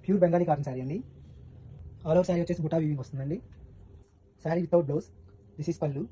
Pure Bengali cotton sari అండి. All over sari వచ్చేసి బుటా వీవింగ్ వస్తుందండి. Sari without blouse. This is pallu.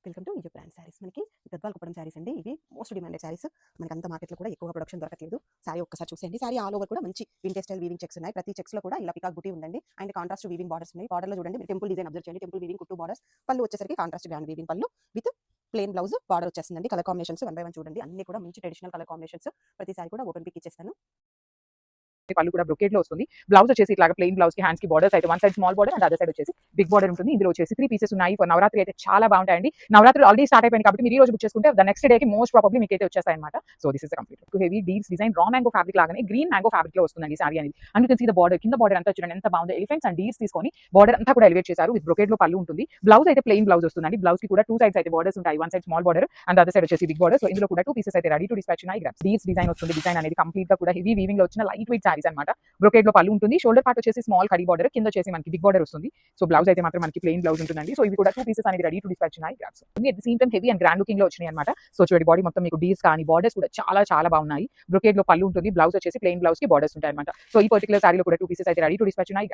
Welcome to Vijay brand saris. మనకి గద్వాల్ కుప్పడం శారీస్ అండి. ఇవి మోస్ట్ డిమాండెడ్ శారీస్. మనకి అంత మార్కెట్లో కూడా ఎక్కువగా ప్రొడక్షన్ దొరకట్లేదు. శారీ ఒక్కసారి చూసేయండి. శారీ ఆల్ ఓవర్ కూడా మంచి వింటేజ్ స్టైల్ వీవింగ్ చెక్స్ ఉన్నాయి. ప్రతి చెక్స్ లో కూడా ఇలా పికాక్ బుటీ ఉందండి. అండ్ కాంట్రాస్ట్ వీవింగ్ బార్డర్స్ ఉన్నాయి. బార్డర్ లో చూడండి, మీరు టెంపుల్ డిజైన్ అబ్జర్వ్ చేయండి. టెంపుల్ వీవింగ్ కుట్టు బార్డర్స్. పళ్ళు వచ్చేసరికి కాంట్రాస్ట్ గ్రాండ్ వీవింగ్ పళ్ళు విత్ ప్లేన్ బ్లౌజ్ బార్డర్ వచ్చేస్తుందండి. కలర్ కాంబినేషన్స్ 1 by 1 చూడండి. అన్ని కూడా మంచి ట్రెడిషనల్ కలర్ కాంబినేషన్స్. ప్రతిసారి కూడా ఓపెన్ పిక్ ఇచ్చేస్తాను. పళ్ళు కూడా బ్రొకేట్ లో వస్తుంది. బ్లౌజ్ వచ్చేసి ఇట్లా ప్లెయిన్ బ్లౌజ్ కి హ్యాండ్స్ కి బార్డర్స్ అయితే one side small border and other side వచ్చేసి బిగ్ బార్డర్ ఉంటుంది. ఇందులో వచ్చేసి 3 పీసెస్ ఉన్నాయి. ఫర్ నవరాత్రి అయితే చాలా బాగుంటాయండి. నవరాత్రులు ఆల్రెడీ స్టార్ట్ అయిపోయింది కాబట్టి మీరు ఈ రోజు బుక్ చేసుకుంటే ద నెక్స్ట్ డే కి మోస్ట్ ప్రాబబ్లీ మీకు అయితే వచ్చేస్తాయి అనమాట. So this is complete heavy deals design raw mango fabric లాగానే గ్రీన్ మ్యాంగో ఫ్యాబ్రిక్ లో వస్తుందండి సారీ అనేది. And you can see the border, కింద బార్డర్ అంతా చూడండి ఎంత బాగుందో. ఎలిఫెంట్స్ అండ్ డీల్స్ తీసుకొని బార్డర్ అంతా కూడా ఎలివేట్ చేశారు. విత్ బ్రొకేట్ లో పళ్ళు ఉంటుంది. బ్లౌజ్ అయితే ప్లెయిన్ బ్లౌజ్ వస్తుందండి. బ్లౌజ్ కి కూడా 2 సైడ్స్ అయితే బార్డర్స్ ఉంటాయి. One side small border and other side వచ్చేసి బిగ్ బార్డర్. సో ఇందులో కూడా 2 పీసెస్ అయితే రెడీ టు డిస్పాచ్ ఉన్నాయి. డీల్స్ డిజైన్ వస్తుంది. డిజైన్ అనేది కంప్లీట్ గా కూడా హెవీ వీవింగ్ లో వచ్చిన లైట్ వెయిట్ సారీస్ అనమాట. బ్రొకేట్ లో పళ్ళు ఉంటుంది. షోల్డర్ పార్ట్ వచ్చేసి స్మాల్ కడి బార్డర్, కింద వచ్చేసి మనకి బిగ్ బార్డర్ వస్తుంది. సో బ్లౌజ్ అయితే మాత్రం మనకి ప్లెయిన్ బ్లౌజ్ ఉంటుందండి. సో ఇవి కూడా 2 పీసెస్ అనేది రెడీ టు డిస్పాచ్ ఉన్నాయి. At the same time heavy and grand looking లో వచ్చినాయి అనమాట. సో చూడండి బాడీ మొత్తం మీకు డీల్స్ కానీ బార్డర్స్ కూడా చాలా చాలా బాగున్నాయి. బ్రొకేట్ లో పళ్ళు ఉంటుంది. బ్లౌజ్ వచ్చేసి ప్లెయిన్ బ్లౌజ్ కి బార్డర్స్ ఉంటాయి అనమాట. సో ఈ పర్టికులర్ సారీలో కూడా 2 పీసెస్ అయితే రెడీ టు డిస్పాచ్ ఉన్నాయి.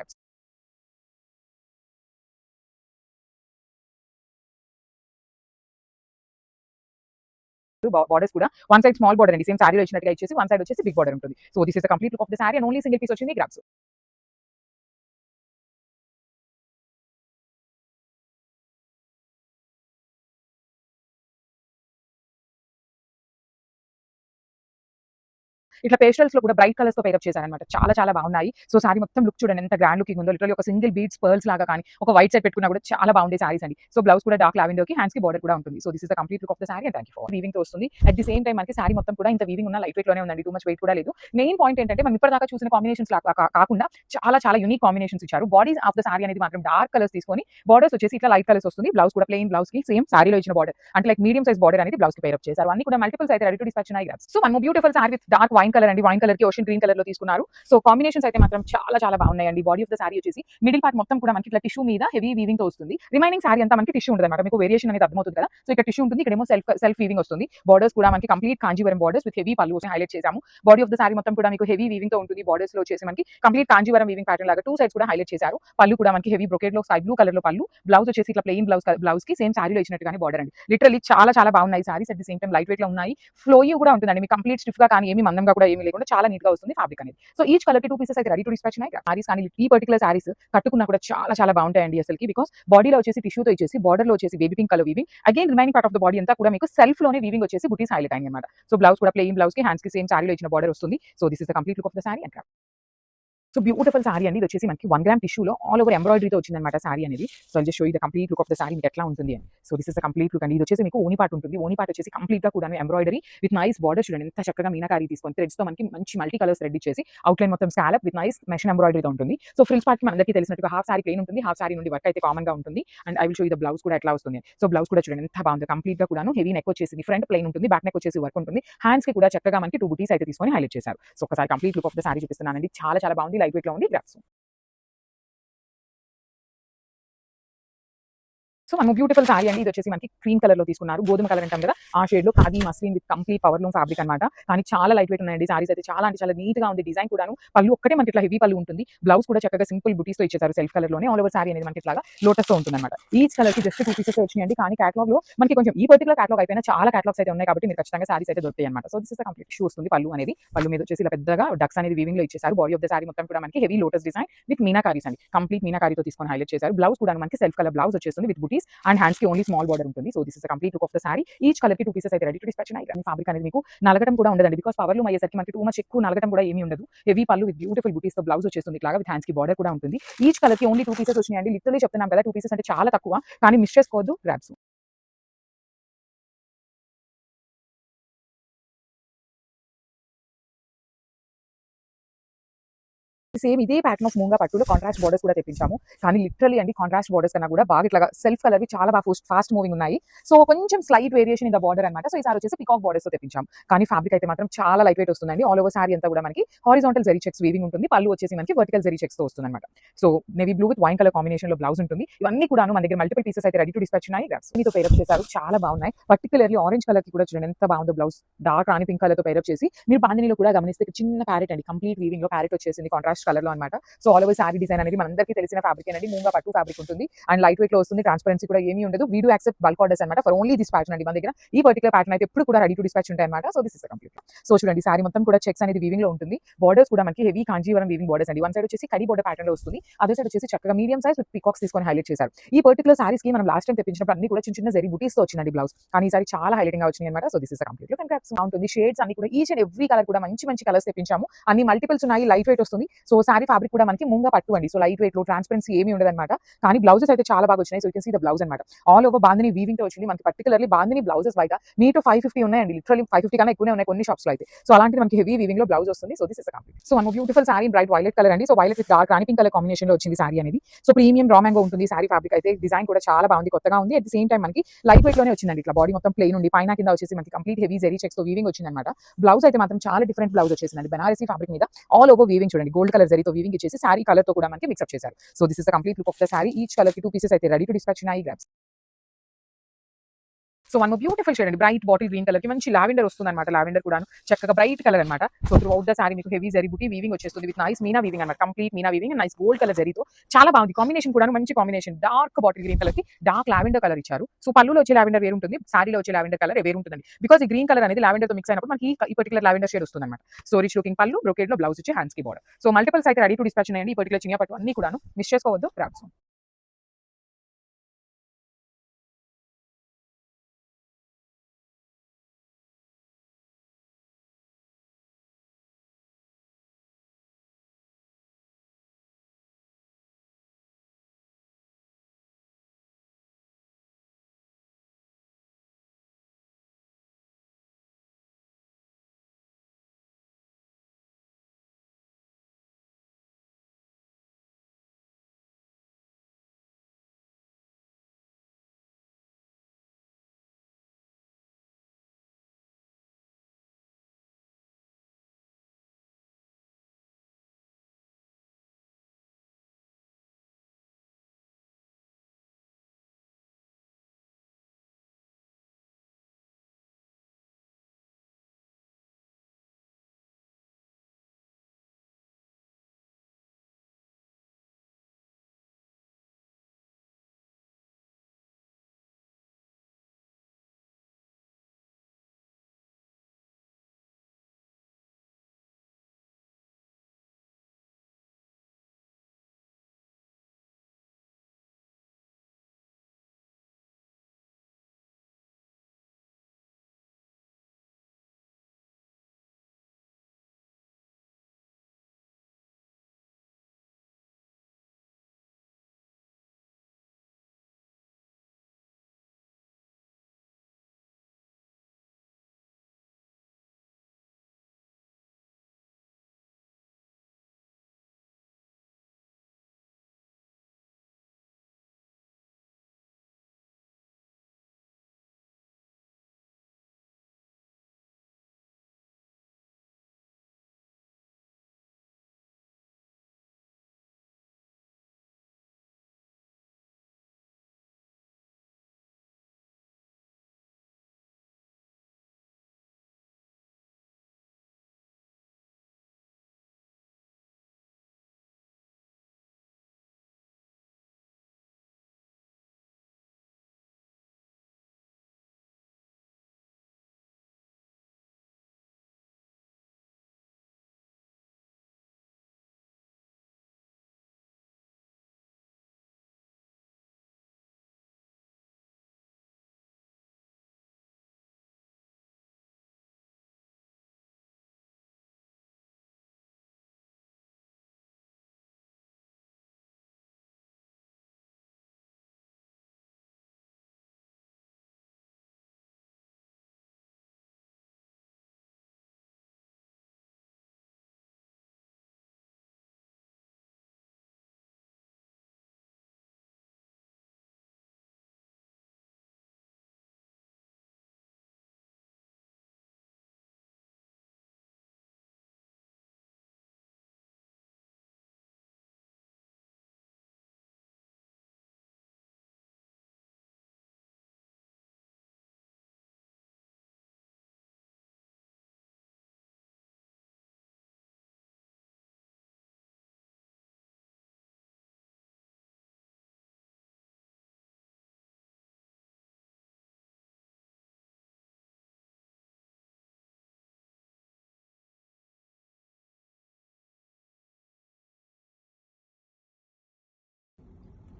బార్డర్స్ కూడా వన్ సైడ్ స్మాల్ బార్డర్ అండి. సేమ్ సారీలో ఇచ్చినట్టుగా ఇచ్చేసి వన్ సైడ్ వచ్చేసి బిగ్ బార్డర్ ఉంటుంది. So this is the complete look of the sari and only single piece వచ్చింది గ్రాబ్స్. ఇట్లా పేస్టల్స్ లో కూడా బ్రైట్ కలర్స్ తో పేరప్ చేశారనమాట. చాలా చాలా బాగున్నాయి. సో సారీ మొత్తం లుక్ చూడండి ఎంత గ్రాండ్ లుకింగ్ ఉందో. లిటరల్లీ ఒక సింగిల్ బీడ్స్ పర్ల్స్ లాగా కానీ ఒక వైట్ సైడ్ పెట్టుకున్నా కూడా చాలా బాగుండే సారీస్ అండి. సో బ్లౌజ్ కూడా డార్క్ లావెండర్ కి హ్యాండ్స్ కి బార్డర్ కూడా ఉంటుంది. So this is the complete look of the sari and thank you for weaving తో వస్తుంది. అట్ ది సేమ్ టైం మనకి సారీ మొత్తం కూడా ఇంత వీవింగ్ ఉన్న లైట్ వెయిట్ లోనే ఉందండి. టూ మచ్ వెయిట్ కూడా లేదు. మెయిన్ పాయింట్ ఏంటంటే మనం ఇప్పటిదాకా చూసిన కాంబినేషన్స్ కాకుండా చాలా చాలా యూనిక్ కాంబినేషన్స్ ఇచ్చారు. బాడీ ఆఫ్ ద సారీ అనేది మాత్రం డార్క్ కలర్స్ తీసుకొని బార్డర్స్ వచ్చేసి ఇట్లా లైట్ కలర్స్ వస్తుంది. బ్లౌజ్ కూడా ప్లెయిన్ బ్లౌజ్ కి సేమ్ సారీలో ఇచ్చిన బార్డర్ అంటే లైక్ మీడియం సైజ్ బార్డర్ అనేది బ్లౌజ్ కి పేరప్ చేశారు. అన్ని కూడా మల్టిపుల్స్ అయితే రెడీ టు డిస్పాచ్ ఉన్నాయి. So one beautiful sari with dark wine colour అండి. వైన్ కలర్ కి ఓషన్ గ్రీన్ కలర్ లో తీసుకున్నారు. సో కాంబినేషన్స్ అయితే మాత్రం చాలా చాలా బాగున్నాయండి. బాడీ ఆఫ్ ద సారీ వచ్చేసి మిడిల్ పార్ట్ మొత్తం కూడా మనకి ఇట్లా టిష్యూ మీద హెవీ వీవింగ్ తో వస్తుంది. రిమైనింగ్ సారీ అంతా మనకి టిష్యూ ఉంటుంది అనమాట. మీకు వేరియేషన్ అనేది అర్థమవుతుంది కదా. సో ఇక్కడ టిష్యూ ఉంటుంది, ఇక్కడేమో సెల్ఫ్ వీవింగ్ వస్తుంది. బార్డర్స్ కూడా మనకి complete Kanjeevaram borders with heavy పళ్ళు హైలైట్ చేసాము. బాడీ ఆఫ్ ద సారీ మొత్తం కూడా మీకు హెవీ వీవింగ్ తో ఉంటుంది. బార్డర్స్ లో వచ్చేసి మనకి కంప్లీట్ కాంజీవరం వీవింగ్ ప్యాటర్న్ లాగా 2 సైడ్స్ కూడా హైలైట్ చేశారు. పళ్ళు కూడా మనకి హెవీ బ్రొకేట్ లో స్కై బ్లూ కలర్ లో పళ్ళు. బ్లౌజ్ వచ్చేసి ఇట్లా ప్లెయిన్ బ్లౌజ్ కి సేమ్ సారీలో ఇచ్చినట్టుగానే బార్డర్ అండి. లిటరల్లీ చాలా చాలా బాగున్నాయి saris. At the same time light weight లో ఉన్నాయి. ఫ్లోయీ కూడా ఉంటుందండి. మీకు కంప్లీట్ స్టిఫ్ గా కానీ ఏమి మందంగా కూడా ఏమీ లేకుండా చాలా నీట్ గా వస్తుంది ఫ్యాబ్రిక్ అనేది. సో ఈచ్ కలర్ కి 2 పీసెస్ అయితే రెడీ టు డిస్పాచ్ ఉన్నాయి. సారీస్ కానీ ఈ పర్టికులర్ సారీస్ కట్టుకున్నా కూడా చాలా చాలా బాగుంటాయండి అసలుకి. బికాస్ బాడీలో వచ్చేసి టిష్యూతో ఇచ్చేసి బార్డర్ లో వచ్చేసి baby pink colour weaving. Again remaining part of the body అంతా కూడా మీకు సెల్ఫ్ లోనే వీవింగ్ వచ్చేసి బుటీస్ హైలైట్ అయ్యింది అనమాట. సో బ్లౌజ్ కూడా ప్లెయిన్ బ్లౌజ్ కి హ్యాండ్స్ కి సేమ్ సారీలో ఇచ్చిన బార్డర్ వస్తుంది. So this is the complete look of the sari and so beautiful sorry అండి. ఇది వచ్చేసి మనకి 1 గ్రామ్ టిష్యూలో ఆల్ ఓవర్ ఎంబ్రాయిడరీతో వచ్చిందన్నమాట సారీ అనేది. So just show you the complete look of the sari మీకు ఎట్లా ఉంటుంది అని. So this is the complete look అండి. ఇది వచ్చేసి మీకు ఓని పార్ట్ ఉంటుంది. ఓని పార్ట్ వచ్చేసి కంప్లీట్ గా కూడా ఎంబ్రాయిడరీ విత్ నైస్ బార్డర్ చూడండి ఎంత చక్కగా మీనాకారి తీసుకొని థ్రెడ్స్ తో మనకి మంచి మల్టీ కలర్స్ రెడీ చేసి అవుట్లైన్ మొత్తం స్కాలప్ విత్ నైస్ మెషిన్ ఎంబ్రాయిడరీతో ఉంటుంది. సో ఫ్రిల్స్ పార్ట్ మనందరికీ తెలిసినట్టుగా హాఫ్ సారీ ప్లెయిన్ ఉంటుంది, హాఫ్ సారీ నుండి వర్క్ అయితే కామన్ గా ఉంటుంది. And I will show you the blouse కూడా ఎట్లా వస్తుంది. సో బ్లౌజ్ కూడా చూడండి ఎంత బాగుంది. కంప్లీట్ గా కూడా హెవీ నెక్ వచ్చేసి ఫ్రంట్ ప్లెయిన్ ఉంటుంది, బ్యాక్ నెక్ వచ్చేసి వర్క్ ఉంటుంది. హ్యాండ్స్ కి కూడా చక్కగా మనకి 2 బుటీస్ అయితే తీసుకొని హైలైట్ చేశారు. సో ఒకసారి complete look of the sorry చూపిస్తున్నానండి. చాలా చాలా బాగుంది. లైట్ వెయిట్ లో ఉంది. గ్రాప్స్ సో మన బ్యూటిఫుల్ సారీ అండి. ఇది వచ్చేసి మనకి క్రీమ్ కలర్ లో తీసుకున్నారు. గోధుమ కలర్ అంటాం కదా, ఆ షేడ్ లో khadi muslin with complete power loom fabric అనమాట. కానీ చాలా లైట్ వెయిట్ ఉన్నాయండి. సారీస్ అయితే చాలా అంటే చాలా నీట్ గా ఉంది. డిజైన్ కూడాను పళ్ళు ఒక్కటే మనకి ఇట్లా హెవీ పళ్ళు ఉంటుంది. బ్లౌజ్ కూడా చక్కగా సింపుల్ బుటీస్ తో ఇచ్చేసారు. సెల్ఫ్ కలర్ లోనే ఆల్ ఓవర్ సారీ అనేది మనకి ఇట్లా లోటస్ తో ఉంటుంది అనమాట. ఈచ్ కలర్ కి జస్ట్ 2 పీసెస్ వచ్చినాయండి. కానీ కేటలాగ్ లో మనకి కొంచెం ఈ పర్టికులర్ కేటలాగ్ అయిపోయినా చాలా కేటలాగ్స్ అయితే ఉన్నాయి కాబట్టి మీరు ఖచ్చితంగా సారీస్ అయితే దొరుకుతాయి అనమాట. So this is complete shoe వస్తుంది. పళ్ళు అనేది పళ్ళు మీద వచ్చేసి ఇలా పెద్దగా డక్స్ అనేది వీవింగ్ లో ఇచ్చేసారు. బాడీ ఆఫ్ ద సారీ మొత్తం కూడా మనకి heavy lotus design with meenakaris అండి. కంప్లీట్ మీనాకారీతో తీసుకొని హైలైట్ చేశారు. బ్లౌజ్ కూడా మనకి సెల్ఫ్ కలర్ బ్లౌజ్ వచ్చేస్తుంది విత్ బుటీస్ అండ్ హ్యాండ్స్ కి ఓన్లీ స్మాల్ బార్డర్ ఉంటుంది. So this is complete look of the sorry. Each colour కి 2 పీసెస్ అయితే రెడీ టు డిస్పాచ్ ఉన్నాయి. కానీ ఫ్యాబ్రిక్ అనేది మీకు నలగడం కూడా ఉండదండి. బికాస్ పవర్ లూమ్ అయ్యేసరికి మనకి టూ మచ్ ఎక్కువ నలగడం కూడా ఏమీ ఉండదు. హెవీ పళ్ళు విత్ బ్యూటిఫుల్ బుటీస్ తో బ్లౌజ్ వచ్చేస్తుంది. ఇట్లాగా విత్ హ్యాండ్స్ కి బార్డర్ కూడా ఉంటుంది. ఈచ్ కలర్ కి ఓన్లీ 2 పీసెస్ వచ్చినాయండి. లిటరల్లీ చెప్తున్నాం కదా, 2 పీసెస్ అంటే చాలా తక్కువ. కానీ మిస్ చేసుకోవద్దు గ్రాబ్స్. సేమ్ ఇదే ప్యాటర్న్ ఆఫ్ మూంగా పట్టులో కాంట్రాస్ట్ బోర్డర్స్ కూడా తెప్పించాము. కానీ లిటరల్లీ అండి కాంట్రాస్ట్ బోర్డర్స్ కన్నా కూడా బాగా ఇట్లా సెల్ఫ్ కలర్ చాలా బాగా ఫాస్ట్ మూవింగ్ ఉన్నాయి. సో కొంచెం slight variation in the border అనమాట. సో ఈసారి వచ్చేసి పికాక్ బోర్డర్స్ తో తెప్పించాం. కానీ ఫ్యాబ్రిక్ అయితే మాత్రం చాలా లైట్ వెయిట్ వస్తుందండి. ఆల్ ఓవర్ సారీ అంతా కూడా మనకి హారిజాంటల్ జెరీ చెక్స్ వీవింగ్ ఉంటుంది. పళ్ళు వచ్చేసి మనకి వర్టికల్ జెరీ చెక్స్ తో వస్తుంది అనమాట. So navy blue with wine colour combination లో బ్లౌజ్ ఉంటుంది. ఇవన్నీ కూడా మన దగ్గర మల్టిపుల్ పీసెస్ అయితే రెడీ టు డిస్పాచ్ ఉన్నాయి. మీతో పేరప్ చేశారు, చాలా బాగున్నాయి. పర్టికులర్లీ ఆరెంజ్ కలర్ కి కూడా చూడండి ఎంత బాగుందో blouse. Dark rani pink colour తో పేరప్ చేసి మీరు బాందినిలో కూడా గమనిస్తే చిన్న ప్యారెట్ అండి. కంప్లీట్ వీవింగ్ లో ప్యారెట్ వచ్చేసింది కాంట్రాస్ట్ కలర్ లో అనమాట. So all over sorry design అనేది మనందరికీ తెలిసిన ఫ్యాబ్రిక్ అనేది మూంగా పట్టు ఫ్యాబ్రిక్ ఉంటుంది. అండ్ లైట్ వెయిట్ లో వస్తుంది. ట్రాన్స్పరెన్సీ కూడా ఏమీ ఉండదు. We do accept bulk orders అనమాట ఫర్ ఓన్లీ దిస్ ప్యాటర్న్ అండి. మన దగ్గర ఈ పర్టికులర్ ప్యాటర్న్ అయితే ఎప్పుడు కూడా రెడీ టు డిస్పాచ్ ఉంటాయి అనమాట. So this is complete. So చూడండి సారీ మొత్తం కూడా చెక్స్ అనేది వీవింగ్ లో ఉంటుంది. బార్డర్స్ కూడా మనకి హెవీ కాంజీవరం వీవింగ్ బార్డర్స్ అండి. వన్ సైడ్ వచ్చేసి కడి బార్డర్ ప్యాటర్న్ లో వస్తుంది. అదే సైడ్ వచ్చేసి చక్కగా మీడియం సైజ్ విత్ పికాక్స్ తీసుకొని హైలైట్ చేశారు. ఈ పర్టికులర్ సారీస్ కి మనం లాస్ట్ టైం తెప్పించినప్పుడు అన్ని కూడా చిన్న చిన్న జరీ బుటీస్ తో వచ్చిందండి బ్లౌజ్. కానీ ఈసారి చాలా హైలైటింగ్ గా వచ్చినాయి అనమాట. So this is complete. Congrats ఉంటుంది. షేడ్స్ అన్ని కూడా ఈచ్ అండ్ ఎవ్రీ కలర్ కూడా మంచి మంచి కలర్స్ తెప్పించాము. అన్ని మల్టిపుల్స్ ఉన్నాయి. లైట్ వెయిట్ వస్తుంది. సో సారీ ఫ్యాబ్రిక్ కూడా మనకి మూంగా పట్టు అండి. సో లైట్ వెయిట్ లో ట్రాన్స్పరెన్సీ ఏమీ ఉండదు అనమాట. కానీ బ్లౌజెస్ అయితే చాలా బాగా వచ్చినాయి. So you can see the blouse అనమాట. ఆల్ ఓవర్ బాందిని వీవింగ్ తో వచ్చింది. మనకి పర్టికులర్లీ బాందిని బ్లౌజెస్ బయట మీటర్ 550 ఉన్నాయండి. లిటరల్లీ 550 కన్నా ఎక్కువనే ఉన్నాయి కొన్ని షాప్స్ లో అయితే. సో అలాంటిది మనకి హెవీ వీవింగ్ లో బ్లౌజ్ వస్తుంది. So this is complete. So మన beautiful sari bright violet colour అండి. So violet with dark rani pink colour combination లో వచ్చింది సారీ అనేది. సో ప్రీమియం రా మ్యాంగో ఉంటుంది సారీ ఫ్యాబ్రిక్ అయితే. డిజైన్ కూడా చాలా బాగుంది, కొత్తగా ఉంది. అట్ ది సేమ్ టైం మనకి లైట్ వెయిట్ లోనే వచ్చిందండి. ఇట్లా బాడీ మొత్తం ప్లెయిన్ ఉండి పైన కింద వచ్చేసి మనకి కంప్లీట్ హెవీ జెరీ చెక్స్ తో వీవింగ్ వచ్చిందన్నమాట. బ్లౌజ్ అయితే మాత్రం చాలా డిఫరెంట్ బ్లౌజ్ వచ్చేసిందండి. బనారసి ఫ్యాబ్రిక్ మీద ఆల్ ఓవర్ వీవింగ్ చూడండి. గోల్డ్ కలర్ జరీతో వీవింగ్ ఇచ్చేసి సారీ కలర్ తో కూడా మనకి మిక్స్అప్ చేశారు. So this is the complete look of the sorry. Each colour కి 2 పీసెస్ అయితే రెడీ టు డిస్పాచ్ ఉన్నాయి. సో వన్ బ్యూటిఫుల్ షేడ్ అండి. బ్రైట్ బాటిల్ గ్రీన్ కలర్ కి మంచి లావెండర్ వస్తుంది అనమాట. లావెండర్ కూడా చక్కగా బ్రైట్ కలర్ అనమాట. So throughout the sari మీకు హెవీ జరీ బుటీ వీవింగ్ వచ్చేస్తుంది విత్ నైస్ మీనా వీవింగ్ అనమాట. Complete Meena weaving nice gold colour జరీతో చాలా బాగుంది. కాంబినేషన్ కూడా మంచి combination. Dark bottle green colour కి డార్క్ లావెండర్ కలర్ ఇచ్చారు. సో పళ్ళులో వచ్చే లావెండర్ వేరు ఉంటుంది, సారీలో వచ్చే లావెండర్ కలర్ వేరు ఉంటుందండి. బికాస్ ఈ గ్రీన్ కలర్ అనేది లావెండర్ తో మిక్స్ అయినప్పుడు మనకి ఈ పర్టికులర్ లావెండర్ షేడ్ వస్తుంది అనమాట. సో రిచ్ లుకింగ్ పళ్ళు, బ్రోకేడ్ లో బ్లౌజ్ వచ్చి హ్యాండ్స్ కి బార్డర్. సో మల్టిపుల్స్ అయితే రెడీ టు డిస్పాచ్ ఉన్నాయండి. ఈ పర్టికులర్ చిన్న పట్టు అన్ని కూడా మిస్ చేసుకోవద్దు. గ్రాబ్స్.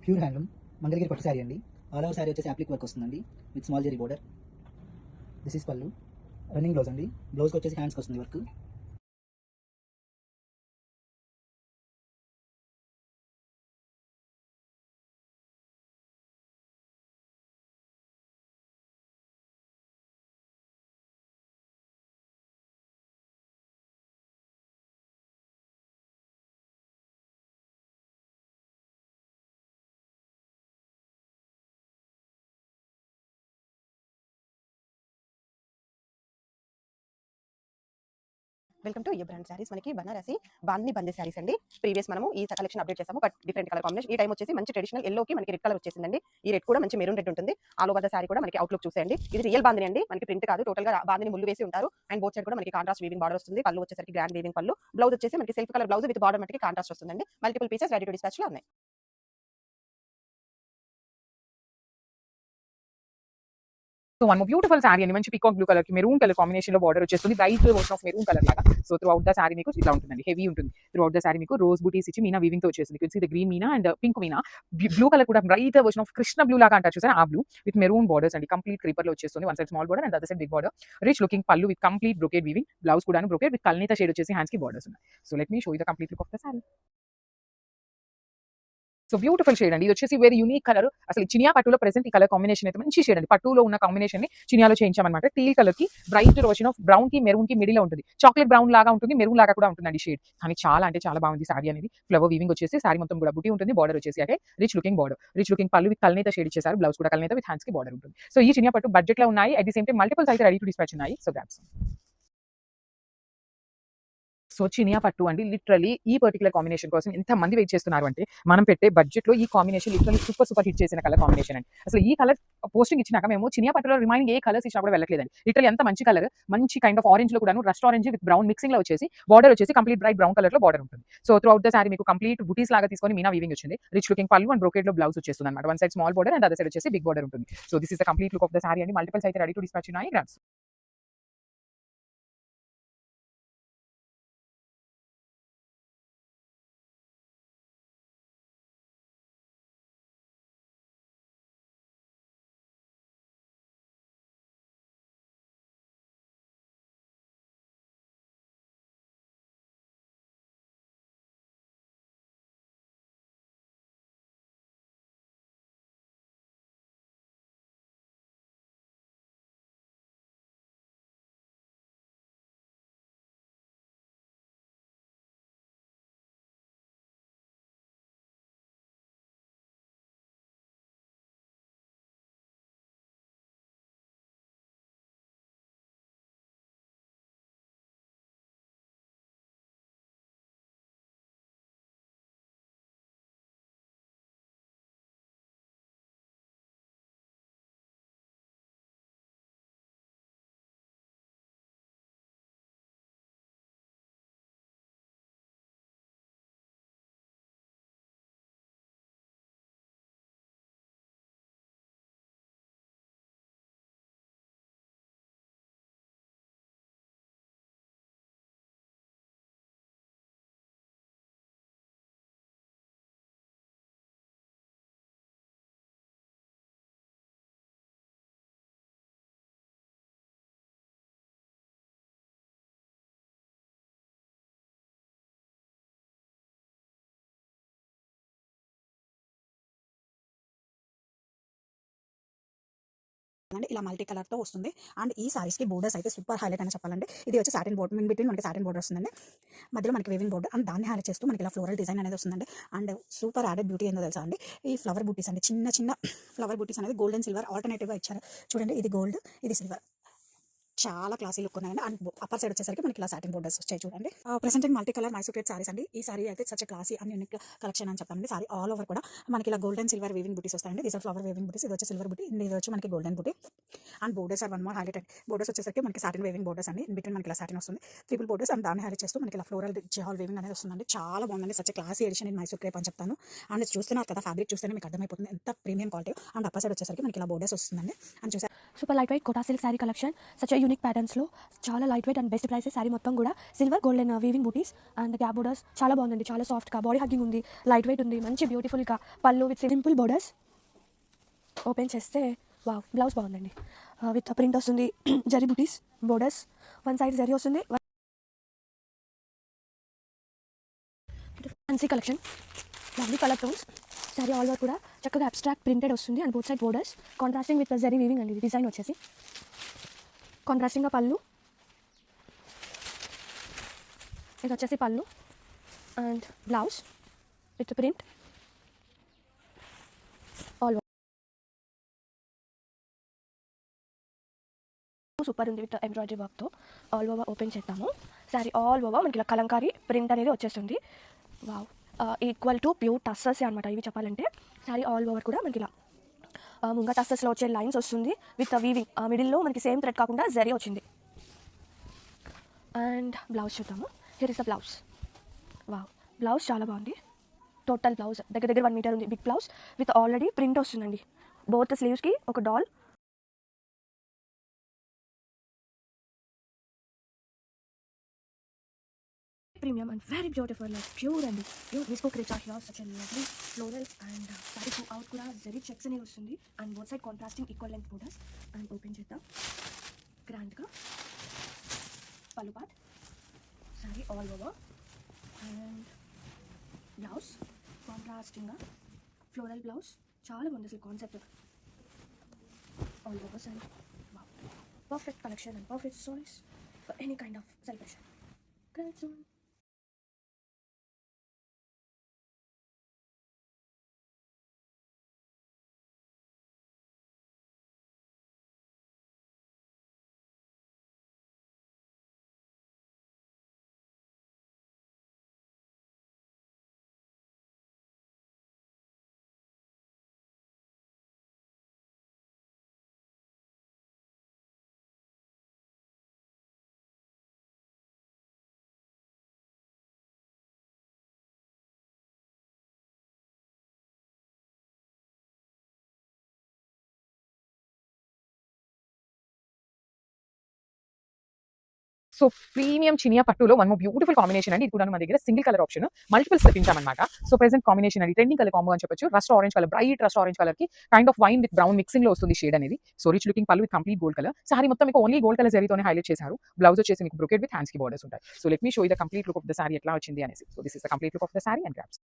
ప్యూర్ హ్యాండ్లూమ్ మంగళగిరి పట్టు శారీ అండి. ఆల్ ఓవర్ శారీ వచ్చేసి అప్లిక్ వర్క్ వస్తుందండి with small zari border. This is pallu. Running blouse అండి. బ్లౌజ్కి వచ్చేసి హ్యాండ్స్కి వస్తుంది work. Welcome to brand saris. మనకి బనారసి బందే శారీస్ అండి. ప్రీవియస్ మనము ఈ కలెక్షన్ అప్డేట్ చేసాము, బట్ డిఫరెంట్ కలర్ కాంబినేషన్. ఈ టైం వచ్చేసి మంచి ట్రెడిషనల్ ఎల్లోకి మనకి రెడ్ కలర్ వచ్చేసిందండి. ఈ రెడ్ కూడా మంచి మెరూన్ రెడ్ ఉంటుంది. ఆల్ ఓవర్ ద శారీ కూడా మనకి అవుట్లుక్ చూసేయండి. ఇది రియల్ బాందిని అండి, మనకి ప్రింట్ కాదు. టోటల్ గా బాందిని ముళ్ళు వేసి ఉంటారు. అండ్ బోత్ సైడ్ కూడా మనకి కాంట్రాస్ట్ వీవింగ్ బార్డర్ వస్తుంది. పళ్ళు వచ్చేసరికి గ్రాండ్ వీవింగ్ పళ్ళు. బ్లౌజ్ వచ్చేసి మనకి self colour blouse with border మనకి కాంట్రాస్ట్ వస్తుందండి. Multiple pieces ready to dispatch లో ఉన్నాయి. సో వన్ బ్యూటిఫుల్ శారీ అండి. మంచి పీకాక్ బ్లూ కలర్ కి మెరూన్ కలర్ కాంబినేషన్ లో బార్డర్ వచ్చేస్తుంది. Bright version of maroon colour లాగా. So throughout the sari మీకు ఇట్లా ఉంటుందండి. హెవీ ఉంటుంది. త్రూ అవుట్ ద శారీ మీకు రోజ్ బూటీస్ ఇచ్చి మీనా వీవింగ్ తో వచ్చేసింది. The green meena and pink meena. Blue colour కూడా bright version of Krishna blue లాగా అంటారు చూసారా, ఆ బ్లూ విత్ మెరూన్ బార్డర్స్ అండి. కంప్లీట్ క్రీపర్ లో వచ్చేస్తుంది. One side small border and other side big border. Rich looking pallu with complete brocade weaving. Blouse కూడా brocade with కల్నీత షేడ్ వచ్చేసి హ్యాండ్స్ కి బార్డర్స్ ఉన్నాయి. So let me show you the complete look of the sari. So beautiful shade అండి. ఇది వచ్చేసి very unique colour. అసలు చినియా పట్టులో ప్రెసెంట్ ఈ కలర్ కాంబినేషన్ అయితే మంచి షేడ్ అండి. పట్టులో ఉన్న కాంబినేషన్ ని చినియాలో చేయించామన్నమాట. టీల్ కలర్ కి బ్రైట్ వర్షన్ ఆఫ్ బ్రౌన్ కి మెరూన్ కి మిడిల్ లో ఉంటుంది. చాక్లెట్ బ్రౌన్ లాగా ఉంటుంది, మెరూన్ లాగా కూడా ఉంటుందండి షేడ్. కానీ చాలా అంటే చాలా బాగుంది సారీ అనేది. ఫ్లవర్ వీవింగ్ వచ్చేసి సారీ మొత్తం కూడా బుటీ ఉంటుంది. బార్డర్ వచ్చేసి అంటే rich looking border. Rich looking pallu with కల్నేత shade ఇచ్చేసారు. బ్లౌజ్ కూడా కల్నేత విత్ హ్యాండ్స్ కి బార్డర్ ఉంటుంది. సో ఈ చినియా పట్టు బడ్జెట్ లో ఉన్నాయి. At the same time multiples అయితే రెడీ టు డిస్పాచ్ ఉన్నాయి. So grabs. సో చినియా పట్టు అండి, లిటరలీ ఈ పర్టికులర్ కాంబినేషన్ కోసం ఎంత మంది వెయిట్ చేస్తున్నారు అంటే, మనం పెట్టే బడ్జెట్ లో ఈ కాంబినేషన్ లిటరలీ సూపర్ హిట్ చేసిన కలర్ కాంబినేషన్ అండి. అసలు ఈ కలర్ పోస్టింగ్ ఇచ్చినాక మేము చినియా పట్టులో రిమైనింగ్ ఏ కలర్స్ ఇచ్చినా కూడా వెళ్ళట్లేదండి. లిటరలీ ఎంత మంచి కలర్, మంచి కైండ్ ఆఫ్ ఆరెంజ్ లో కూడా rust orange with brown mixing లో వచ్చేసి బార్డర్ వచ్చేసి కంప్లీట్ బ్రైట్ బ్రౌన్ కలర్ లో బార్డర్ ఉంటుంది. So throughout the sari మీకు కంప్లీట్ బుటీస్ లాగా తీసుకొని మీనా వీవింగ్ వచ్చింది. రిచ్ లుకింగ్ పళ్ళు అండ్ బ్రోకేడ్ లో బ్లౌజ్ వచ్చేస్తుంది అనమాట. One side small border and other side వచ్చేసి బిగ్ బార్డర్ ఉంటుంది. So this is the complete look of the sari అండి. మల్టిపల్స్ అయితే రెడీ టు డిస్పాచ్ ఉన్నాయి. గ్రాబ్స్. అండి ఇలా మల్టీ కలర్తో వస్తుంది. అండ్ ఈ సారీస్కి బోర్డర్స్ అయితే సూపర్ హైలైట్ అని చెప్పాలండి. ఇది వచ్చి సాటిన్ బోర్డర్, ఇన్ బిట్వీన్ మనకి సాటిన్ బోర్డర్ వస్తుందండి. మధ్యలో మనకి వేవింగ్ బోర్డర్ అండ్ దాన్ని హైలైట్ చేస్తూ మనకి ఇలా ఫ్లోరల్ డిజైన్ అనేది వస్తుందండి. అండ్ సూపర్ యాడెడ్ బ్యూటీ ఏందో తెలుసా అండి, ఈ ఫ్లవర్ బూటీస్ అండి, చిన్న చిన్న ఫ్లవర్ బూటీస్ అనేది గోల్డ్ అండ్ సిల్వర్ ఆల్టర్నేటివ్గా ఇచ్చారు. చూడండి, ఇది గోల్డ్, ఇది సిల్వర్, చాలా క్లాసీ లుక్ ఉన్నాయండి. అండ్ అప్పర్ సైడ్ వచ్చేసరికి మనకి ఇలా సాటిన్ బోర్డర్స్ వచ్చాయి చూడండి. Presenting multi colour Mysore crepe saris అండి. ఈ సారీ అయితే such classy and unique collection అని చెప్పండి. సారీ ఆల్ ఓవర్ కూడా మనకి ఇలా gold and silver weaving butis వస్తాయండి. These are flower weaving butis. ఇది వచ్చి సిల్వర్ బూటీ, ఇది వచ్చి మనకి golden buti. And borders are one more highlighted. Borders వచ్చేసరికి మనకి సాటిన్ వేవింగ్ బోర్డర్స్ అండి. ఇన్ బిట్వీన్ మనకి ఇలా సాటిన్ వస్తుంది, ట్రిపుల్ బోర్డర్స్ అండ్ దాన్ని హైలైట్ చేస్తూ మనకి ఇలా ఫ్లోరల్ జిహాల్ వేవింగ్ అనేది వస్తుందండి. చాలా బాగుందండి. Such classy edition in Mysore crepe అని చెప్తాను. అండ్ చూస్తున్నారు కదా, ఫ్యాబ్రిక్ చూస్తేనే మీకు అర్థమైపోతుంది ఎంత premium quality. And upper side వచ్చేసరికి మనకి ఇలా బోర్డర్స్ వస్తుందండి. అండ్ చూసారు Super lightweight Kota silk saree collection. Such a unique unique ప్యాటర్న్స్లో చాలా light weight and best prices. Sari మొత్తం కూడా silver golden weaving butis and gap borders చాలా బాగుందండి. చాలా సాఫ్ట్గా బాడీ హగ్గింగ్ ఉంది, లైట్ వెయిట్ ఉంది, మంచి బ్యూటిఫుల్గా pallu with simple borders. Open చేస్తే వావ్, బ్లౌజ్ బాగుందండి. విత్ ప్రింట్ వస్తుంది, zari butis borders, one side zari వస్తుంది. Fancy collection, lovely colour tones. Sari all over కూడా చక్కగా అబ్స్ట్రాక్ట్ ప్రింటెడ్ వస్తుంది and both side borders contrasting with zari weaving అండి. డిజైన్ వచ్చేసి కాంట్రాస్టింగ్గా పళ్ళు, ఇది వచ్చేసి పళ్ళు and blouse with print all super ఉంది విత్ ఎంబ్రాయిడరీ వర్క్తో. ఆల్ ఓవర్ ఓపెన్ చేద్దాము. శారీ ఆల్ ఓవర్ మనకి ఇలా కలంకారీ ప్రింట్ అనేది వచ్చేస్తుంది. Wow, equal to pure tussars అనమాట ఇవి చెప్పాలంటే. శారీ ఆల్ ఓవర్ కూడా మనకి ఇలా ముంగ టస్సర్స్లో వచ్చే లైన్స్ వస్తుంది విత్ వీవింగ్. మిడిల్లో మనకి సేమ్ థ్రెడ్ కాకుండా జరీ వచ్చింది. అండ్ బ్లౌజ్ చూద్దాము. Here is the blouse. Wow, blouse చాలా బాగుంది. టోటల్ బ్లౌజ్ దగ్గర దగ్గర 1 మీటర్ ఉంది. Big blouse with already print వస్తుందండి. బోత్ స్లీవ్స్కి ఒక doll. Premium and very beautiful, like pure and pure visco crepes are here. Such a lovely florals and saree throughout kuda zari checks ane vastundi and both side contrasting equal length borders. And open chedda grand ga pallu part, saree all over and blouse contrasting ga floral blouse. Chaala bagundi asalu concept all over saree. Wow, perfect collection and perfect choice for any kind of celebration. Great one. So premium Chiniya పట్టులో one more beautiful combination అండి. ఇది కూడా మన దగ్గర single colour option, multiples తెప్పించామన్నమాట. So present combination అండి, trending colour combo అని చెప్పొచ్చు. Rust orange colour, bright rust orange colour కి kind of wine with brown mixing లో వస్తుంది షేడ్ అనేది. So rich looking pallu with complete gold colour. Sari మొత్తం మీకు ఓన్లీ గోల్డ్ కలర్ జరీతోనే హైలైట్ చేశారు. బ్లౌజ్ వచ్చేసి మీకు బ్రొకెట్ విత్ హ్యాండ్స్ కి బోర్డర్స్ ఉంటాయి. So let me show the complete look of the sorry ఎట్లా వచ్చింది అనేసి. So this is the complete look of the sari and grasp.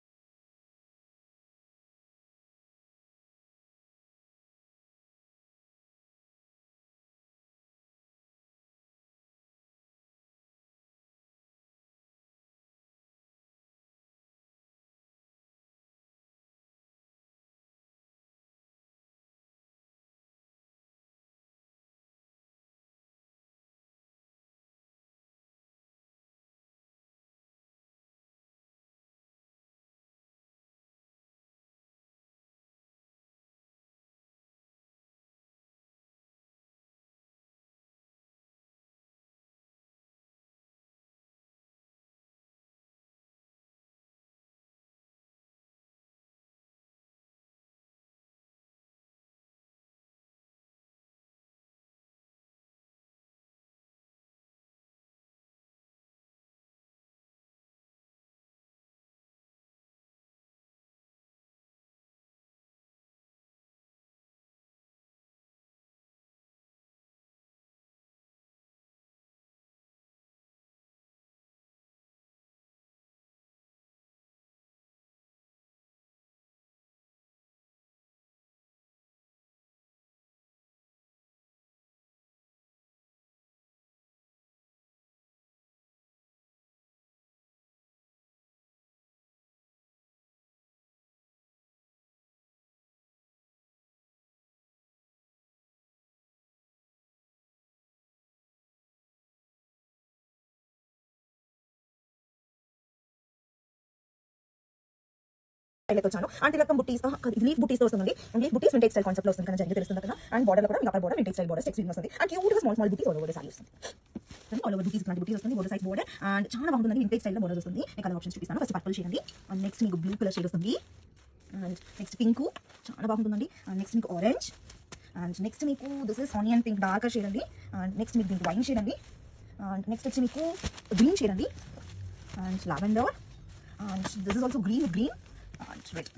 వచ్చాను అండ్ ఇలా బుట్టీస్ లీఫ్ బుట్టీస్ వస్తుంది. లీఫ్ బుట్టీస్ వింటేజ్ స్టైల్ కాన్సెప్ట్ లో వస్తుంది కదా, జరిగి తెలుస్తుంది కదా. అండ్ బార్డర్ కూడా మీకు upper border vintage style border checks వస్తుంది. అండ్ క్యూట్ గా small small butis all over sari వస్తుంది. ఆల్ ఓవర్ బుట్టీస్ బుట్టీస్ వస్తుంది. బోర్డర్ సైడ్ బోర్డర్ అండ్ చాలా బాగుంటుంది. వింటేజ్ స్టైల్ లో బోర్డర్ వస్తుంది. నేను కలర్ ఆప్షన్స్ చూపిస్తాను. ఫస్ట్ పర్పుల్ షేడ్ అండి, అండ్ నెక్స్ట్ మీకు బ్లూ కలర్ షేడ్ వస్తుంది, అండ్ నెక్స్ట్ పింక్ చాలా బాగుంటుందండి, అండ్ నెక్స్ట్ మీకు ఆరెంజ్, అండ్ నెక్స్ట్ మీకు this is onion pink darker shade అండి. అండ్ నెక్స్ట్ మీకు దీనికి వైన్ షేడ్ అండి. అండ్ నెక్స్ట్ వచ్చి మీకు గ్రీన్ షేడ్ అండి. And lavender. And this is also green and red.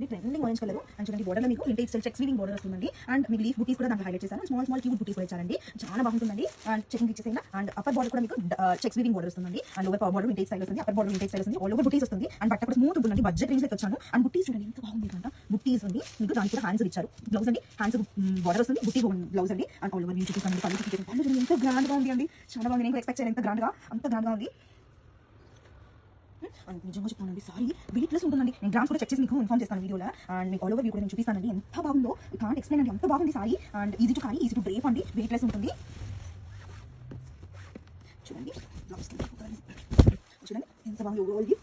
ఇది ట్రెండింగ్ ఆరెంజ్ కలర్. అండ్ చూడండి బోర్డర్లో మీకు ఇంటి స్టైల్ చెక్స్ వీవింగ్ బోర్డర్ వస్తుందండి. అండ్ మీకు లీఫ్ బుటీస్ కూడా దాంట్లో హైలైట్ చేశారు. స్మాల్ క్యూట్ బుటీస్ కూడా ఇచ్చారండి. చాలా బాగుంటుందండి. అండ్ చెకింగ్ ఇచ్చేసిందా. అండ్ అప్పర్ బోర్డర్ కూడా మీకు చెక్స్ వీవింగ్ బోర్డర్ వస్తుందండి. అండ్ లోవర్ బోర్డర్ ఇంటి స్టైల్ వస్తుంది. అప్పర్ బోర్డర్ ఇంటి స్టైల్ వస్తుంది. ఆల్ ఓవర్ బుటీస్ వస్తుంది. అండ్ బట్ట కూడా స్మూత్ ఉంటుందండి. బడ్జెట్ రేంజ్ లో వచ్చాను. అండ్ బుటీస్ చూడండి ఎంత బాగుంది అంట. బుటీస్ ఉంది మీకు దానికి కూడా హ్యాండ్స్ ఇచ్చారు. బ్లౌజ్ అండి హ్యాండ్స్ బోర్డర్ వస్తుంది. బుటీస్ బ్లౌజ్ అండి. అండ్ ఆల్ ఓవర్ వ్యూ చూపిస్తాను. పళ్ళు చూపిస్తాను. పళ్ళు చూడండి ఎంత గ్రాండ్ గా ఉంది అండి. చాలా బాగుంది. నేను ఎక్స్పెక్ట్ చేయను ఎంత గ్రాండ్ గా ఉంది. అండ్ నిజంగా చెప్తానండి సారీ వెయిట్లెస్ ఉంటుందండి. నేను గ్రామ్స్ కూడా చెక్ చేసి మీకు ఇన్ఫార్మ్ చేస్తాను వీడియోలో. అండ్ మీకు ఆల్ ఓవర్ వ్యూ కూడా నేను చూపిస్తానండి. ఎంత బాగుందో కాంట్ ఎక్స్ప్లెయిన్ అండి. ఎంత బాగుంది sari. And easy to carry, easy to drape అండి. వెయిట్లెస్ ఉంటుంది. చూడండి చూడండి ఎంత బాగుంది overall view.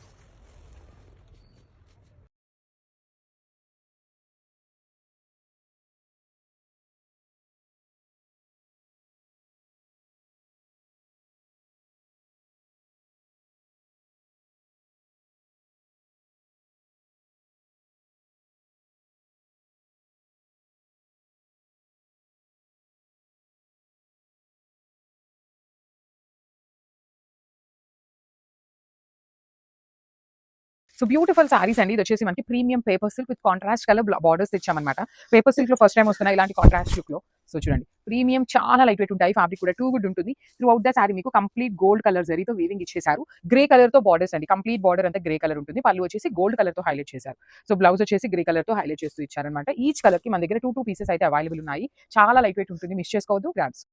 So beautiful saris అండి. ఇది వచ్చేసి మనకి premium paper silk with contrast colour borders తెచ్చామన్నమాట. పేపర్ సిల్క్ లో ఫస్ట్ టైం వస్తున్నాయి ఇలాంటి కాంట్రాస్ట్ లుక్ లో. సో చూడండి ప్రీమియం చాలా లైట్ వెయిట్ ఉంటాయి. ఫ్యాబ్రిక్ కూడా టూ గుడ్ ఉంటుంది. త్రూ అవుట్ ద సారీ మీకు కంప్లీట్ గోల్డ్ కలర్ జరీతో వీవింగ్ ఇచ్చేసారు. గ్రే కలర్ తో బార్డర్స్ అండి. కంప్లీట్ బార్డర్ అంతా గ్రే కలర్ ఉంటుంది. పళ్ళు వచ్చేసి గోల్డ్ కలర్ తో హైలైట్ చేశారు. సో బ్లౌజ్ వచ్చేసి గ్రే కలర్ తో హైలైట్ చేస్తూ ఇచ్చారనమాట. ఈచ్ కలర్ కి మన దగ్గర టూ పీసెస్ అయితే అవైలబుల్ ఉన్నాయి. చాలా లైట్ వెయిట్ ఉంటుంది. మిస్ చేసుకోవద్దు. గ్రాబ్స్.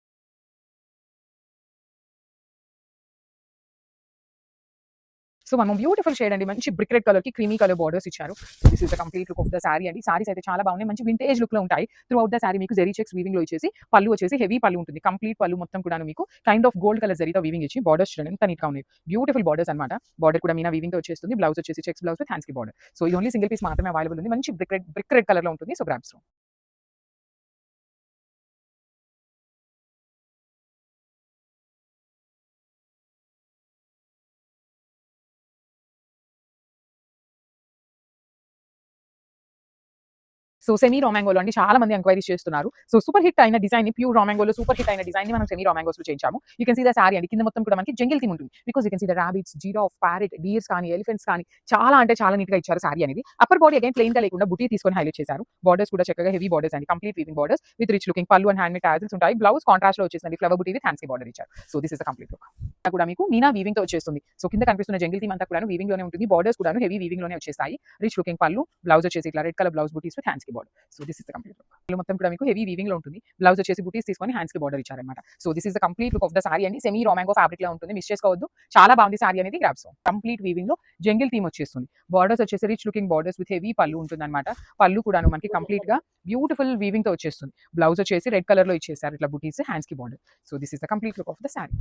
సో మనం బ్యూటిఫుల్ షేడ్ అండి. మంచి బ్రిక్ రెడ్ కలర్ కి క్రీమీ కలర్ బార్డర్స్ ఇచ్చారు. So this is the complete look of the sari అండి. సారీస్ అయితే చాలా బాగున్నాయి. మంచి వింటేజ్ లుక్ లో ఉంటాయి. త్రూ అవుట్ ద సారీ మీకు జరీ చెక్స్ వీవింగ్ లో ఇచ్చేసి పళ్ళు వచ్చేసి హెవీ పళ్ళు ఉంటుంది. కంప్లీట్ పళ్ళు మొత్తం కూడా మీకు కైండ్ ఆఫ్ గోల్డ్ కలర్ జరీతో వీవింగ్ ఇచ్చి బార్డర్స్ చూడండి ఎంత నీట్ గా ఉన్నాయి. బ్యూటిఫుల్ బార్డర్స్ అనమాట. బార్డర్ కూడా మీనా వీవింగ్ తో వచ్చేస్తుంది. బ్లౌజ్ వచ్చేసి చెక్స్ బ్లౌజ్ విత్ హ్యాండ్స్ కి బార్డర్. సో ఇది ఓన్లీ సింగిల్ పీస్ మాత్రమే అవైలబుల్ ఉంది. మంచి బ్రిక్ రెడ్ కలర్ లో ఉంటుంది. So grabs. సో సెమీ రామాంగోలో అండి చాలా మంది ఎంక్వైరీస్ చేస్తున్నారు. సో సూపర్ హిట్ అయిన డిజైన్ ని ప్యూర్ రామాంగోలో సూపర్ హిట్ అయిన డిజైన్ ని మనం సెమీ రామాంగోస్ లో చేయించాము. You can see the sari అండి. కింద మొత్తం కూడా మనకి జంగిల్ థీమ్ ఉంటుంది. Because you can see the rabbits, జీరాఫ్, parrot, deers కానీ ఎలిఫెంట్స్ కానీ చాలా అంటే చాలా నీట్ గా ఇచ్చారు సారీ అనేది. అప్పర్ బాడీ అగైన్ ప్లెయిన్ గా లేకుండా బుటీ తీసుకొని హైలైట్ చేశారు. బార్డర్స్ కూడా చక్కగా హెవీ బార్డర్స్ అండి. Complete weaving borders with rich looking పళ్ళు అండ్ హ్యాండ్ మేడ్ టాజిల్స్ ఉంటాయి. బ్లౌజ్ కాంట్రాస్ట్ లో వచ్చేసింది. ఫ్లవర్ బుటీ విత్ హ్యాండ్స్ కి బార్డర్ ఇచ్చారు. So this is the complete look. కూడా మీకు మీనా వీవింగ్ తో వచ్చేస్తుంది. సో కింద కనిపిస్తున్న జంగిల్ థీమ్ అంతా కూడా వీవింగ్ లోనే ఉంటుంది. బార్డర్స్ కూడా హెవీ వీవింగ్ లోనే వచ్చేస్తాయి. రిచ్ లుకింగ్ పళ్ళు, బ్లౌజ్ వచ్చేసి ఇట్లా red colour blouse buttis with hands కి border. So this is the complete look. మొత్తం కూడా మీకు హెవీ వీవింగ్ లో ఉంటుంది. బ్లౌజ్ వచ్చేసి బుటీస్ తీసుకొని హ్యాండ్స్ కి బార్డర్ ఇచ్చారన్నమాట. So this is the complete look of the sari అండి. సెమీ రామాంగో ఫ్యాబ్రిక్ లో ఉంటుంది. మిస్ చేసుకోవద్దు. చాలా బాగుంది సారీ అనేది. గ్రాబ్స్. కంప్లీట్ వీవింగ్ లో జంగిల్ థీమ్ వచ్చేస్తుంది. బార్డర్స్ వచ్చేసి rich looking borders with heavy pallu ఉంటుంది అనమాట. పళ్ళు కూడా మనకి కంప్లీట్ గా బ్యూటిఫుల్ వీవింగ్ తో వచ్చేస్తుంది. బ్లౌజ్ వచ్చేసి రెడ్ కలర్ లో ఇచ్చేసారు. ఇట్లా బుటీస్ హ్యాండ్స్ కి border. So this is the complete look of the sari.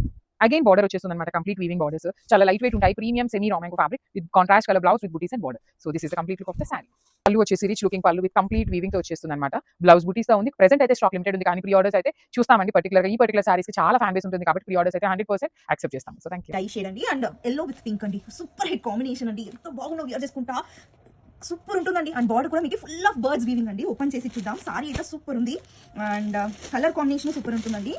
Again border వచ్చేస్తుంది అనమాట. కంప్లీట్ వీవింగ్ బార్డర్స్ చాలా లైట్ వెయిట్ ఉంటాయి. Premium semi raw mango fabric with contrast colour blouse with butis and border. So this is the complete look of the sari. Pallu వచ్చేసి rich looking pallu with complete weaving తో వచ్చేస్తుంది అనమాట. Blouse బుటీస్ తో ఉంది. ప్రెసెంట్ అయితే stock limited ఉంది కానీ ప్రీ ఆర్డర్స్ అయితే చూస్తామండి. పర్టికులర్ ఈ పర్టికులర్ సారీస్ కి చాలా ఫ్యాన్ బేస్ ఉంటుంది కాబట్టి ప్రీ ఆర్డర్స్ అయితే 100% యాక్సెప్ట్ చేస్తాం. So thank you. Dye shade అండి. అండ్ ఎల్లో విత్ పింక్ అండి. సూపర్ హిట్ కాంబినేషన్ అండి. ఎంత బాగుందో వియర్ చేసుకుంటా సూపర్ ఉంటుందండి. అండ్ బార్డర్ కూడా మీకు ఫుల్ ఆఫ్ బర్డ్స్ వీవింగ్ అండి. ఓపెన్ చేసి చూద్దాం. సారీ అయితే సూపర్ ఉంది. అండ్ కలర్ కాంబినేషన్ సూపర్ ఉంటుందండి.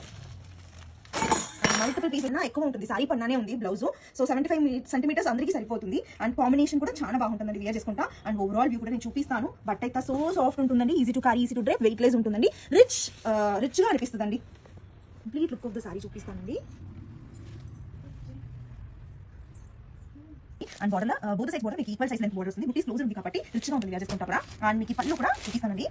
మల్టిపుల్ పీసెస్ ఎక్కువ ఉంటుంది. సారీ పన్నానే ఉంది బ్లౌజ్. సో 75 సెంటీమీటర్స్ అందరికీ సరిపోతుంది. అండ్ కాంబినేషన్ కూడా చాలా బాగుంటుందండి వియర్ చేసుకుంటా. అండ్ ఓవరాల్ వ్యూ కూడా నేను చూపిస్తాను. బట్ అయితే సో సాఫ్ట్ ఉంటుందండి. Easy to carry, easy to drape, weightless ఉంటుందండి. రిచ్ గా అనిపిస్తుందండి. Complete look of the sari చూపిస్తానండి. And border both side border మీకు ఈక్వల్ సైజ్ లెంత్ బార్డర్ వస్తుంది. బుటీస్ క్లోజ్ ఉంది కాబట్టి రిచ్ గా ఉంటుంది వియర్ చేసుకుంటా కూడా. అండ్ మీకు పళ్ళు కూడా చూపిస్తానండి.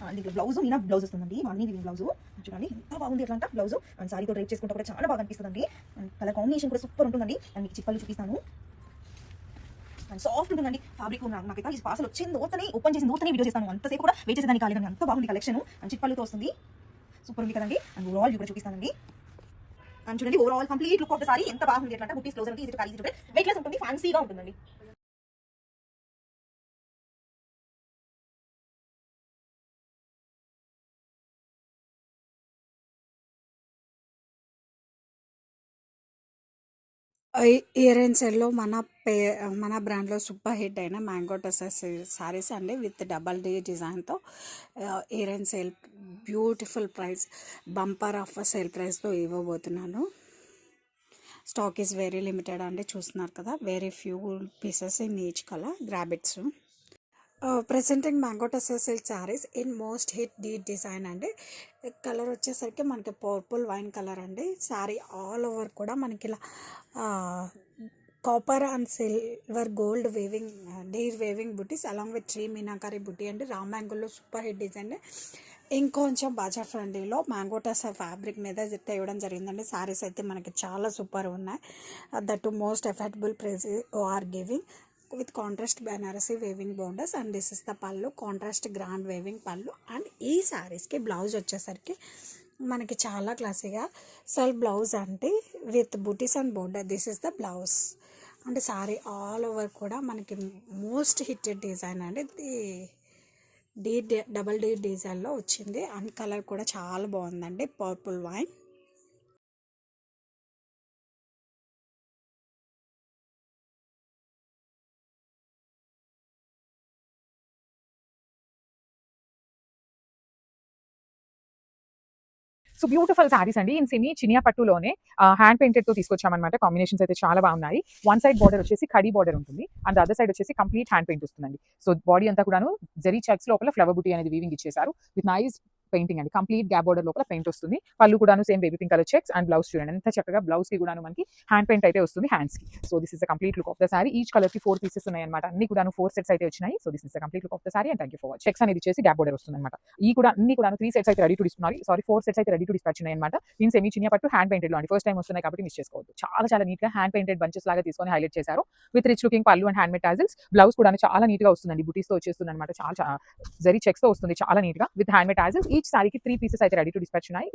అండ్ ఇక్కడ బ్లౌజ్ మీనా బ్లౌజ్ వస్తుందండి. మార్నీ వీవింగ్ బ్లౌజ్ చూడండి ఎంత బాగుంది. ఎట్లా అంటే బ్లౌజ్ అండ్ సారీతో డ్రైప్ చేసుకుంటా కూడా చాలా బాగా అనిపిస్తుందండి. అండ్ కలర్ కాంబినేషన్ కూడా సూపర్ ఉంటుందండి. అండ్ మీకు చిప్పలు చూపిస్తాను. అండ్ సాఫ్ట్ ఉంటుందండి ఫ్యాబ్రిక్. నాకైతే ఈ పార్సల్ వచ్చింది ఓపెన్ చేసి వీడియో చేస్తాను. అంతసేపు కూడా వెయిట్ చేసేదాన్ని కాలేదండి. అంత బాగుంది కలెక్షన్. అండ్ చిప్పలతో వస్తుంది. సూపర్ ఉంది కదండి. అండ్ ఓవరాల్ వ్యూ కూడా చూపిస్తానండి. అండ్ చూడండి overall complete look of the sari ఎంత బాగుంది. ఎట్లా అంటే బుటీస్ క్లోజ్ ఉంది. Easy to carry, easy to drape, weightless ఉంటుంది. ఫ్యాన్సీగా ఉంటుందండి. ఇయర్ సెల్లో మన బ్రాండ్లో సూపర్ హిట్ అయిన మ్యాంగో టెసెస్ సారీస్ అండి విత్ డబల్ డీ డిజైన్తో year sale beautiful price bumper offer sale ప్రైస్తో ఇవ్వబోతున్నాను. స్టాక్ ఈజ్ వెరీ లిమిటెడ్ అండి, చూస్తున్నారు కదా, very few pieces in each colour grab its. Presenting mango tissues silk saris in most hit the design అండి. Colour వచ్చేసరికి మనకి purple wine colour అండి. Sari all over కూడా మనకి ఇలా copper and silver gold weaving deer weaving butis along with tree meenakari buti అండి. Raw మ్యాంగోలో super hit design. ఇంకొంచెం బడ్జెట్ ఫ్రెండ్లీలో మ్యాంగో టెసర్ ఫ్యాబ్రిక్ మీద తేవడం జరిగిందండి. శారీస్ అయితే మనకి చాలా సూపర్ ఉన్నాయి. That most affordable price are giving with contrast Benarasi weaving borders and this is the pallu, contrast grand weaving pallu. And ఈ శారీస్కి బ్లౌజ్ వచ్చేసరికి మనకి చాలా క్లాసీగా సెల్ఫ్ బ్లౌజ్ అంటే with butis and border. This is the blouse. అంటే శారీ ఆల్ ఓవర్ కూడా మనకి మోస్ట్ హిట్టెడ్ డిజైన్ అండి. డబల్ డీ డిజైన్లో వచ్చింది అండ్ కలర్ కూడా చాలా బాగుందండి, purple wine. So beautiful saris అండి. ఇన్ సెమీ చినియా పట్టులోనే హ్యాండ్ పెయింటెడ్ తో తీసుకొచ్చామన్నమాట. కాంబినేషన్స్ అయితే చాలా బాగున్నాయి. వన్ సైడ్ బార్డర్ వచ్చేసి ఖడీ బార్డర్ ఉంటుంది అండ్ అదర్ సైడ్ వచ్చేసి కంప్లీట్ హ్యాండ్ పెయింట్ వస్తుందండి. సో బాడీ అంతా కూడాను జరీ చెక్స్ లోపల ఫ్లవర్ బుటీ అనేది వీవింగ్ ఇచ్చేసారు విత్ నైస్ పెయింటింగ్ అండి. కంప్లీట్ గ్యాప్ బార్డర్ లోపల పెయింట్ వస్తుంది. పళ్ళు కూడాను same baby pink colour checks and blouse చూడండి ఎంత చక్కగా బ్లౌజ్ కి కూడాను మనకి హ్యాండ్ పెయింట్ అయితే వస్తుంది హ్యాండ్స్ కి. So this is the complete look of the sorry. Each colour కి 4 పీసెస్ ఉన్నాయి అనమాట. అన్ని కూడాను 4 సెట్స్ అయితే వచ్చినాయి. So this is the complete look of the sari and thank you for watching. Checks అనేది చేసి గ్యాప్ బార్డర్ వస్తుంది అనమాట. ఈ కూడా అన్ని కూడాను 3 సెట్స్ అయితే ready to dispatch. Sorry 4 sets అయితే రెడీ టు డిస్పాచ్ ఉన్నాయి అనమాట. ఇన్ సెమీ చినియా పట్టు హ్యాండ్ పెయింటెడ్ లో అండి. ఫస్ట్ టైం వస్తున్నాయి కాబట్టి మిస్ చేసుకోవద్దు. చాలా చాలా నీట్ గా హ్యాండ్ పెయింటెడ్ బంచెస్ లాగా తీసుకొని హైలైట్ చేశారు విత్ రిచ్ లుకింగ్ పళ్ళు and hand made tassels. Blouse కూడా చాలా నీట్ గా వస్తుందండి. బుటీస్ తో వచ్చేస్తుంది అనమాట. చాలా జరీ చెక్స్ తో వస్తుంది చాలా నీట్ గా with hand made tassels. Each సారీకి 3 పీసెస్ అయితే రెడీ టు డిస్పాచ్ ఉన్నాయి.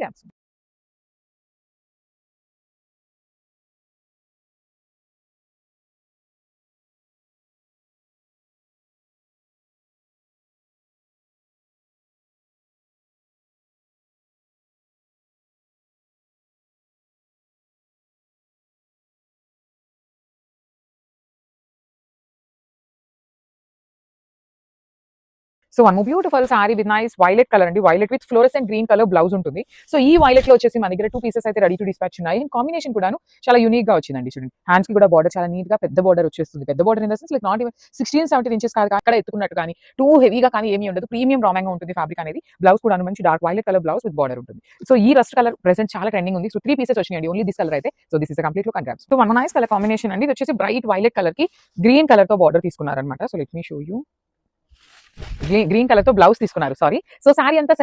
So one beautiful sari with nice violet colour అండి. Violet with fluorescent green colour blouse ఉంటుంది. సో ఈ వైలెట్ లో వచ్చేసి మన దగ్గర 2 పీసెస్ అయితే రెడీ టు డిస్పాచ్ ఉన్నాయి. కాంబినేషన్ కూడాను చాలా యూనిక్ గా వచ్చిందండి. చూడండి హ్యాండ్స్ కి కూడా బార్డర్ చాలా నీట్ గా పెద్ద బార్డర్ వచ్చేస్తుంది. పెద్ద border in the sense like not even 16-17 inches కాదు, అక్కడ ఎత్తుకున్నట్టు కానీ టూ హెవీగా కానీ ఏమీ ఉండదు. ప్రీమియం రామంగా ఉంటుంది ఫ్యాబ్రిక్ అనేది. బ్లౌజ్ కూడా మంచి dark violet colour blouse with border ఉంటుంది. సో ఈ రస్ట్ కలర్ ప్రెసెంట్ చాలా ట్రెండింగ్ ఉంది. సో 3 పీసెస్ వచ్చినాయండి ఓన్లీ దిస్ కలర్ అయితే. So this is complete look and grabs. So one nice colour combination అండి. ఇది వచ్చేసి బ్రైట్ వైలెట్ కలర్ కి గ్రీన్ కలర్ తో బార్డర్ తీసుకున్నారనమాట. So let me show you. Green colour తో బ్లౌజ్ తీసుకున్నారు. సారీ. సో సారీ అంతా